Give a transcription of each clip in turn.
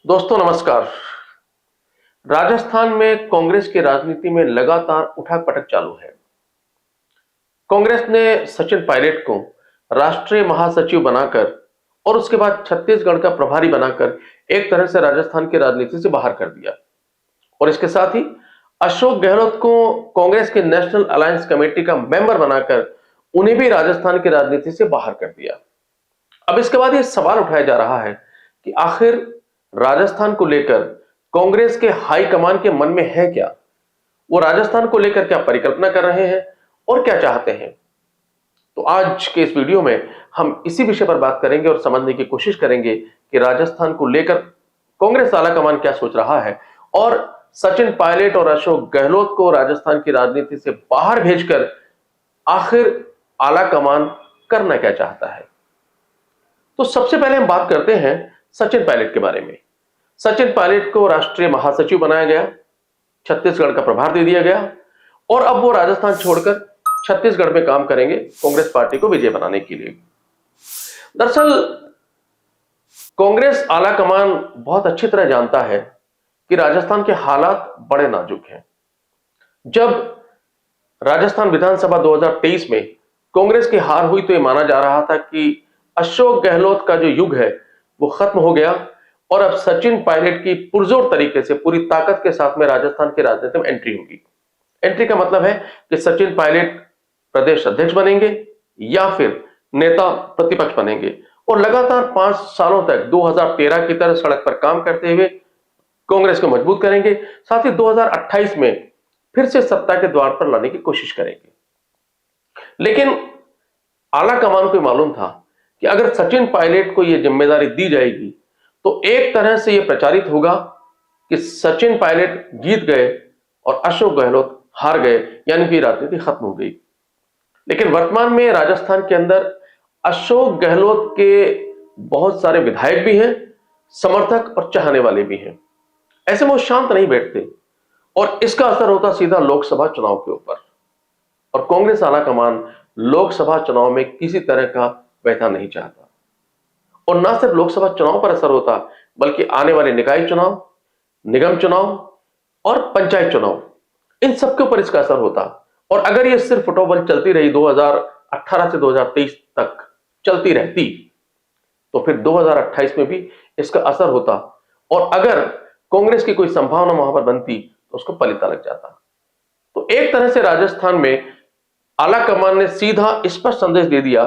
दोस्तों नमस्कार। राजस्थान में कांग्रेस की राजनीति में लगातार उठापटक चालू है। कांग्रेस ने सचिन पायलट को राष्ट्रीय महासचिव बनाकर और उसके बाद छत्तीसगढ़ का प्रभारी बनाकर एक तरह से राजस्थान की राजनीति से बाहर कर दिया और इसके साथ ही अशोक गहलोत को कांग्रेस के नेशनल अलायंस कमेटी का मेंबर बनाकर उन्हें भी राजस्थान की राजनीति से बाहर कर दिया। अब इसके बाद यह सवाल उठाया जा रहा है कि आखिर राजस्थान को लेकर कांग्रेस के हाईकमान के मन में है क्या? वो राजस्थान को लेकर क्या परिकल्पना कर रहे हैं और क्या चाहते हैं? तो आज के इस वीडियो में हम इसी विषय पर बात करेंगे और समझने की कोशिश करेंगे कि राजस्थान को लेकर कांग्रेस आला कमान क्या सोच रहा है और सचिन पायलट और अशोक गहलोत को राजस्थान की राजनीति से बाहर भेजकर आखिर आला कमान करना क्या चाहता है। तो सबसे पहले हम बात करते हैं सचिन पायलट के बारे में। सचिन पायलट को राष्ट्रीय महासचिव बनाया गया, छत्तीसगढ़ का प्रभार दे दिया गया और अब वो राजस्थान छोड़कर छत्तीसगढ़ में काम करेंगे कांग्रेस पार्टी को विजय बनाने के लिए। दरअसल कांग्रेस आला कमान बहुत अच्छी तरह जानता है कि राजस्थान के हालात बड़े नाजुक हैं। जब राजस्थान विधानसभा 2023 में कांग्रेस की हार हुई तो यह माना जा रहा था कि अशोक गहलोत का जो युग है वो खत्म हो गया और अब सचिन पायलट की पुरजोर तरीके से पूरी ताकत के साथ में राजस्थान की राजनीति में एंट्री होगी। एंट्री का मतलब है कि सचिन पायलट प्रदेश अध्यक्ष बनेंगे या फिर नेता प्रतिपक्ष बनेंगे और लगातार 5 सालों तक 2013 की तरह सड़क पर काम करते हुए कांग्रेस को मजबूत करेंगे। साथ ही 2028 में फिर से सत्ता के द्वार पर लाने की कोशिश करेंगे। लेकिन आला कमान को मालूम था कि अगर सचिन पायलट को यह जिम्मेदारी दी जाएगी तो एक तरह से यह प्रचारित होगा कि सचिन पायलट जीत गए और अशोक गहलोत हार गए, यानी कि राजनीति खत्म हो गई। लेकिन वर्तमान में राजस्थान के अंदर अशोक गहलोत के बहुत सारे विधायक भी हैं, समर्थक और चाहने वाले भी हैं। ऐसे में वो शांत नहीं बैठते और इसका असर होता सीधा लोकसभा चुनाव के ऊपर। और कांग्रेस आला कमान लोकसभा चुनाव में किसी तरह का बहता नहीं चाहता और ना सिर्फ लोकसभा चुनाव पर असर होता बल्कि आने वाले निकाय चुनाव, निगम चुनाव और पंचायत चुनाव, इन सबके ऊपर इसका असर होता। और अगर ये सिर्फ फुटबॉल चलती रही 2018 से 2023 तक चलती रहती तो फिर 2028 में भी इसका असर होता और अगर कांग्रेस की कोई संभावना वहां पर बनती तो उसको पलीता लग जाता। तो एक तरह से राजस्थान में आला कमान ने सीधा स्पष्ट संदेश दे दिया,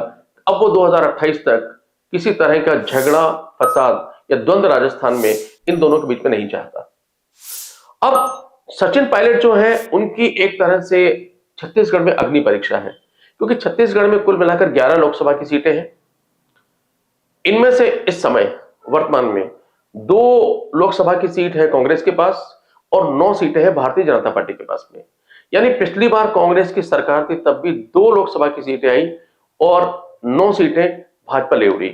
अब वो 2028 तक किसी तरह का झगड़ा, फसाद या द्वंद्व राजस्थान में इन दोनों के बीच में नहीं चाहता। अब सचिन पायलट जो है उनकी एक तरह से छत्तीसगढ़ में अग्नि परीक्षा है, क्योंकि छत्तीसगढ़ में कुल मिलाकर 11 लोकसभा की सीटें हैं। इनमें से इस समय वर्तमान में 2 लोकसभा की सीट है कांग्रेस के पास और 9 सीटें हैं भारतीय जनता पार्टी के पास में। यानी पिछली बार कांग्रेस की सरकार थी तब भी 2 लोकसभा की सीटें आई और 9 सीटें भाजपा ले उड़ी।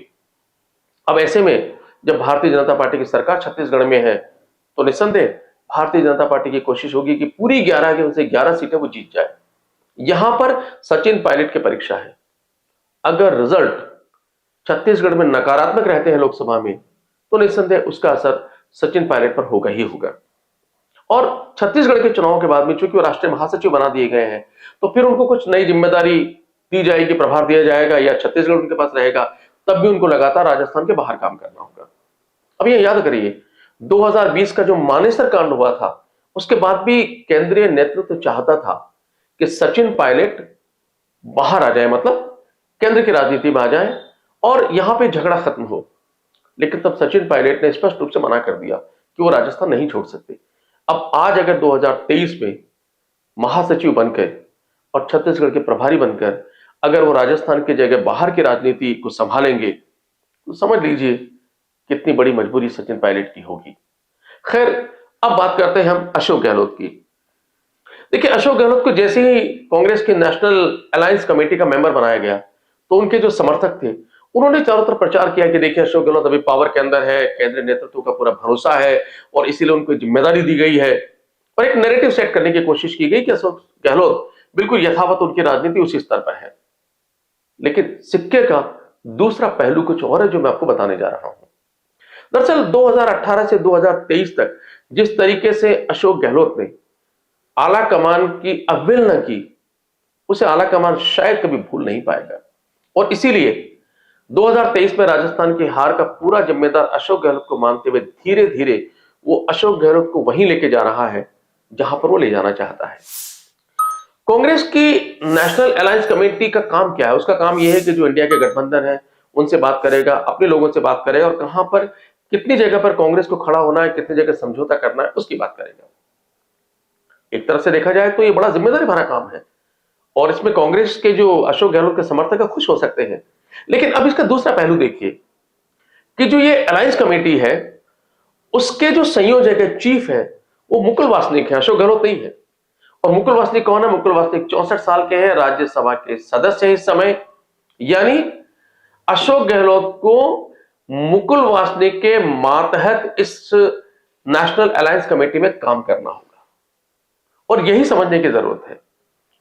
अब ऐसे में जब भारतीय जनता पार्टी की सरकार छत्तीसगढ़ में है तो निस्संदेह भारतीय जनता पार्टी की कोशिश होगी कि पूरी 11 की उनसे 11 सीटें वो जीत जाए। यहां पर सचिन पायलट की परीक्षा है। अगर रिजल्ट छत्तीसगढ़ में नकारात्मक रहते हैं लोकसभा में तो निस्संदेह उसका असर सचिन पायलट पर होगा ही होगा। और छत्तीसगढ़ के चुनाव के बाद में चूंकि वो राष्ट्रीय महासचिव बना दिए गए हैं तो फिर उनको कुछ नई जिम्मेदारी दी जाएगी, प्रभार दिया जाएगा या छत्तीसगढ़ उनके पास रहेगा, तब भी उनको लगातार राजस्थान के बाहर काम करना होगा। अब ये याद करिए 2020 का जो मानेसर कांड हुआ था उसके बाद भी केंद्रीय नेतृत्व चाहता था कि सचिन पायलट बाहर आ जाए, मतलब केंद्र की राजनीति में आ जाए और यहां पे झगड़ा खत्म हो। लेकिन तब सचिन पायलट ने स्पष्ट रूप से मना कर दिया कि वो राजस्थान नहीं छोड़ सकते। अब आज अगर 2023 में महासचिव बनकर और छत्तीसगढ़ के प्रभारी बनकर अगर वो राजस्थान की जगह बाहर की राजनीति को संभालेंगे तो समझ लीजिए कितनी बड़ी मजबूरी सचिन पायलट की होगी। खैर, अब बात करते हैं हम अशोक गहलोत की। देखिए, अशोक गहलोत को जैसे ही कांग्रेस के नेशनल अलायंस कमेटी का मेंबर बनाया गया तो उनके जो समर्थक थे उन्होंने चारों तरफ प्रचार किया कि देखिए अशोक गहलोत अभी पावर के अंदर है, केंद्रीय नेतृत्व का पूरा भरोसा है और इसीलिए उनको जिम्मेदारी दी गई है। और एक नैरेटिव सेट करने की कोशिश की गई कि अशोक गहलोत बिल्कुल यथावत उनकी राजनीति उसी स्तर पर है। लेकिन सिक्के का दूसरा पहलू कुछ और है जो मैं आपको बताने जा रहा हूं। दरअसल 2018 से 2023 तक जिस तरीके से अशोक गहलोत ने आला कमान की अवहेलना की, उसे आला कमान शायद कभी भूल नहीं पाएगा। और इसीलिए 2023 में राजस्थान की हार का पूरा जिम्मेदार अशोक गहलोत को मानते हुए धीरे धीरे वो अशोक गहलोत को वहीं लेके जा रहा है जहां पर वो ले जाना चाहता है। कांग्रेस की नेशनल अलायंस कमेटी का काम क्या है? उसका काम यह है कि जो इंडिया के गठबंधन है उनसे बात करेगा, अपने लोगों से बात करेगा और कहां पर कितनी जगह पर कांग्रेस को खड़ा होना है, कितनी जगह समझौता करना है, उसकी बात करेगा। एक तरह से देखा जाए तो ये बड़ा जिम्मेदारी भरा काम है और इसमें कांग्रेस के जो अशोक गहलोत के समर्थक खुश हो सकते हैं। लेकिन अब इसका दूसरा पहलू देखिए कि जो ये अलायंस कमेटी है उसके जो संयोजक है, चीफ है, वो मुकुल वासनिक है, अशोक गहलोत नहीं है। और मुकुल वासनिक कौन है? मुकुल वासनिक 64 साल के हैं, राज्यसभा के सदस्य हैं इस समय। यानी अशोक गहलोत को मुकुल वासनिक के मातहत इस नेशनल अलायंस कमेटी में काम करना होगा और यही समझने की जरूरत है।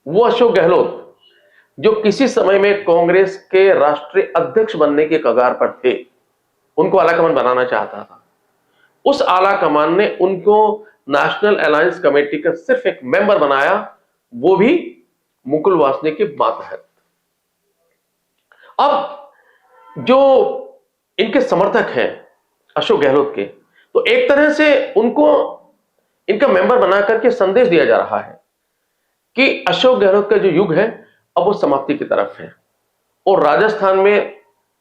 वो अशोक गहलोत जो किसी समय में कांग्रेस के राष्ट्रीय अध्यक्ष बनने के कगार पर थे, उनको आलाकमान बनाना चाहता था। उस आलाकमान ने उनको नेशनल अलायंस कमेटी का सिर्फ एक मेंबर बनाया, वो भी मुकुल वासनिक के मातहत। अब जो इनके समर्थक हैं अशोक गहलोत के, तो एक तरह से उनको इनका मेंबर बना करके संदेश दिया जा रहा है कि अशोक गहलोत का जो युग है अब वो समाप्ति की तरफ है और राजस्थान में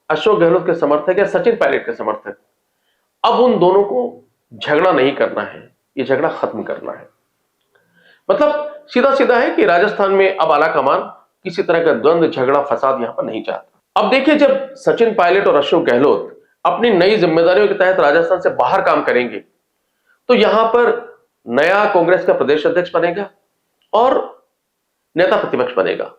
अशोक गहलोत के समर्थक या सचिन पायलट के समर्थक, अब उन दोनों को झगड़ा नहीं करना है, ये झगड़ा खत्म करना है। मतलब सीधा सीधा है कि राजस्थान में अब आलाकमान किसी तरह का द्वंद्व, झगड़ा, फसाद यहां पर नहीं चाहता। अब देखिए, जब सचिन पायलट और अशोक गहलोत अपनी नई जिम्मेदारियों के तहत राजस्थान से बाहर काम करेंगे तो यहां पर नया कांग्रेस का प्रदेश अध्यक्ष बनेगा और नेता प्रतिपक्ष बनेगा।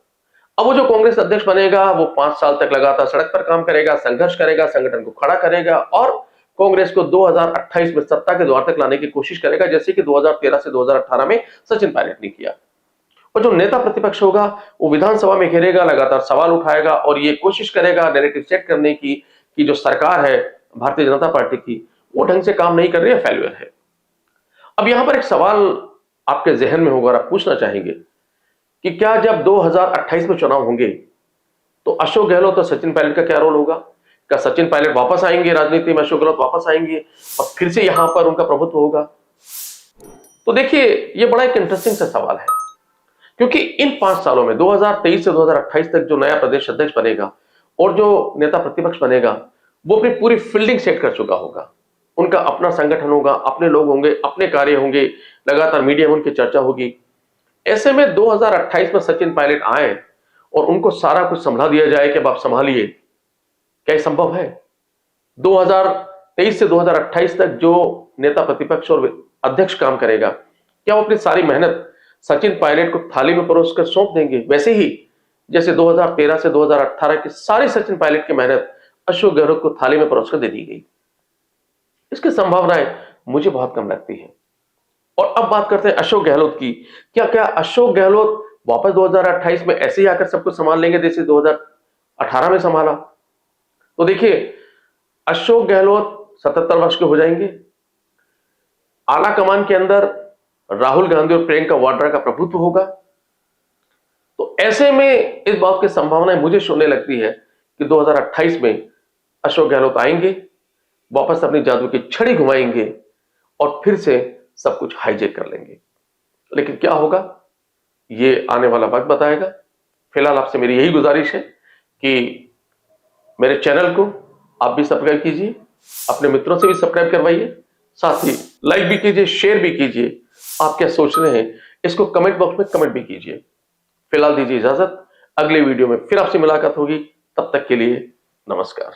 अब वो जो कांग्रेस अध्यक्ष बनेगा वो 5 साल तक लगातार सड़क पर काम करेगा, संघर्ष करेगा, संगठन को खड़ा करेगा और कांग्रेस को 2028 में सत्ता के द्वार तक लाने की कोशिश करेगा, जैसे कि 2013 से 2018 में सचिन पायलट ने किया। और जो नेता प्रतिपक्ष होगा वो विधानसभा में घेरेगा, लगातार सवाल उठाएगा और ये कोशिश करेगा नैरेटिव सेट करने की कि जो सरकार है भारतीय जनता पार्टी की, वो ढंग से काम नहीं कर रही है, फेल्यूर है। अब यहां पर एक सवाल आपके जहन में होगा और आप पूछना चाहेंगे कि क्या जब 2028 में चुनाव होंगे तो अशोक गहलोत और सचिन पायलट का क्या रोल होगा? क्या सचिन पायलट वापस आएंगे राजनीति में, अशोक गहलोत वापस आएंगे और फिर से यहां पर उनका प्रभुत्व होगा? तो देखिए, ये बड़ा एक इंटरेस्टिंग सा सवाल है क्योंकि इन 5 सालों में 2023 से 2028 तक जो नया प्रदेश अध्यक्ष बनेगा और जो नेता प्रतिपक्ष बनेगा वो अपनी पूरी फील्डिंग सेट कर चुका होगा। उनका अपना संगठन होगा, अपने लोग होंगे, अपने कार्य होंगे, लगातार मीडिया में उनकी चर्चा होगी। ऐसे में 2028 में सचिन पायलट आए और उनको सारा कुछ संभाल दिया जाए कि अब आप संभालिए, क्या ये संभव है? 2023 से 2028 तक जो नेता प्रतिपक्ष और अध्यक्ष काम करेगा, क्या वो अपनी सारी मेहनत सचिन पायलट को थाली में परोसकर सौंप देंगे? वैसे ही जैसे 2013 से 2018 की सारी सचिन पायलट की मेहनत अशोक गहलोत को थाली में परोसकर दे दी गई। इसकी संभावनाएं मुझे बहुत कम लगती है। और अब बात करते हैं अशोक गहलोत की। क्या अशोक गहलोत वापस 2028 में ऐसे ही आकर सब कुछ संभाल लेंगे जैसे 2018 में संभाला? तो देखिए, अशोक गहलोत 77 वर्ष के हो जाएंगे, आला कमान के अंदर राहुल गांधी और प्रियंका वाड्रा का प्रभुत्व होगा। तो ऐसे में इस बात की संभावनाएं मुझे सुनने लगती है कि 2028 में अशोक गहलोत आएंगे, वापस अपनी जादू की छड़ी घुमाएंगे और फिर से सब कुछ हाईजेक कर लेंगे। लेकिन क्या होगा ये आने वाला वक्त बताएगा। फिलहाल आपसे मेरी यही गुजारिश है कि मेरे चैनल को आप भी सब्सक्राइब कीजिए, अपने मित्रों से भी सब्सक्राइब करवाइए, साथ ही लाइक भी कीजिए, शेयर भी कीजिए। आप क्या सोच रहे हैं इसको कमेंट बॉक्स में कमेंट भी कीजिए। फिलहाल दीजिए इजाजत, अगले वीडियो में फिर आपसे मुलाकात होगी। तब तक के लिए नमस्कार।